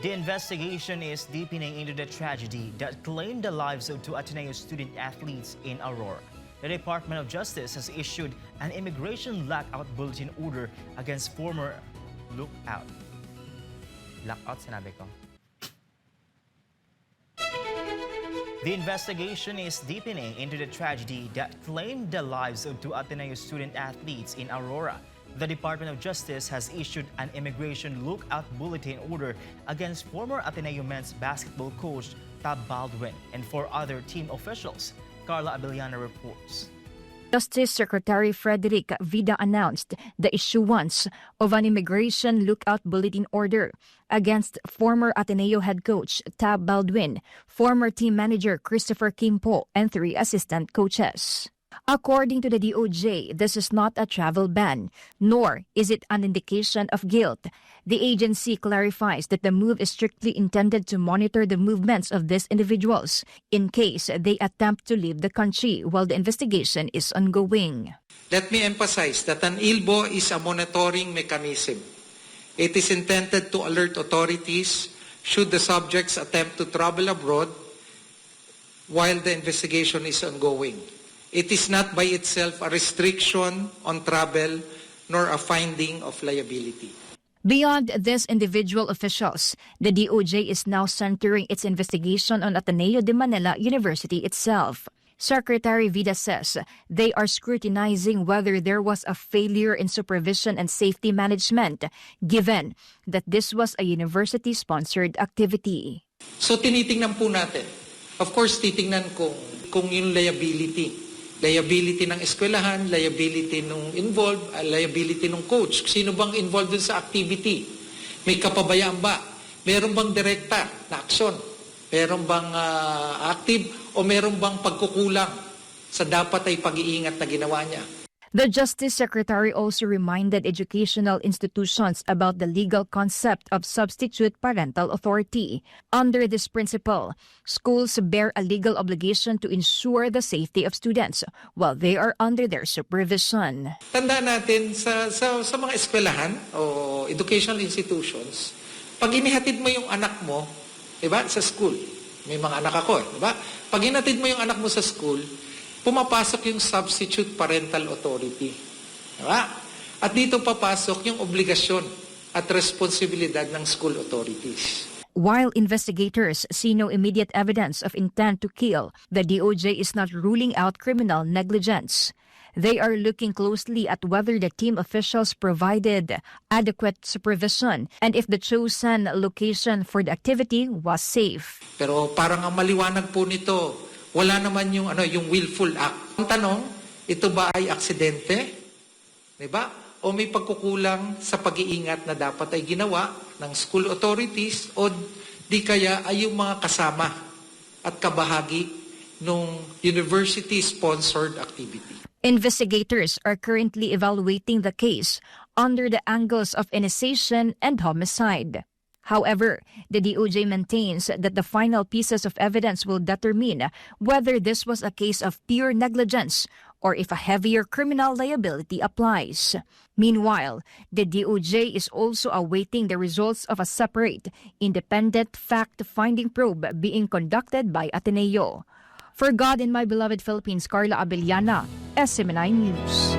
The investigation is deepening into the tragedy that claimed the lives of two Ateneo student athletes in Aurora. The Department of Justice has issued an immigration lockout bulletin order against former lockout sinabi ko. The investigation is deepening into the tragedy that claimed the lives of two Ateneo student athletes in Aurora. The Department of Justice has issued an immigration lookout bulletin order against former Ateneo men's basketball coach Tab Baldwin and 4 other team officials. Carla Abellana reports. Justice Secretary Frederick Vida announced the issuance of an immigration lookout bulletin order against former Ateneo head coach Tab Baldwin, former team manager Christopher Kimpo, and 3 assistant coaches. According to the DOJ, this is not a travel ban, nor is it an indication of guilt. The agency clarifies that the move is strictly intended to monitor the movements of these individuals in case they attempt to leave the country while the investigation is ongoing. Let me emphasize that an ILBO is a monitoring mechanism. It is intended to alert authorities should the subjects attempt to travel abroad while the investigation is ongoing. It is not by itself a restriction on travel nor a finding of liability. Beyond these individual officials, the DOJ is now centering its investigation on Ateneo de Manila University itself. Secretary Vida says they are scrutinizing whether there was a failure in supervision and safety management, given that this was a university-sponsored activity. So tinitingnan po natin. Of course, titingnan kung yung liability. Liability ng eskwelahan, liability nung involved, liability ng coach. Sino bang involved dun sa activity? May kapabayaan ba? Meron bang direkta na aksyon? Meron bang active o meron bang pagkukulang sa dapat ay pag-iingat na ginawa niya? The Justice Secretary also reminded educational institutions about the legal concept of substitute parental authority. Under this principle, schools bear a legal obligation to ensure the safety of students while they are under their supervision. Tandaan natin sa mga eskwelahan o educational institutions, pag inihatid mo yung anak mo, diba, sa school, may mga anak ako, diba? Pag inihatid mo yung anak mo sa school, pumapasok yung substitute parental authority. Diba? At dito papasok yung obligasyon at responsibilidad ng school authorities. While investigators see no immediate evidence of intent to kill, the DOJ is not ruling out criminal negligence. They are looking closely at whether the team officials provided adequate supervision and if the chosen location for the activity was safe. Pero parang ang maliwanag po nito, wala naman yung willful act. Ang tanong, ito ba ay aksidente? Diba? O may pagkukulang sa pag-iingat na dapat ay ginawa ng school authorities o di kaya ay yung mga kasama at kabahagi ng university-sponsored activity. Investigators are currently evaluating the case under the angles of initiation and homicide. However, the DOJ maintains that the final pieces of evidence will determine whether this was a case of pure negligence or if a heavier criminal liability applies. Meanwhile, the DOJ is also awaiting the results of a separate, independent fact-finding probe being conducted by Ateneo. For God and My Beloved Philippines, Carla Abellana, SMNI News.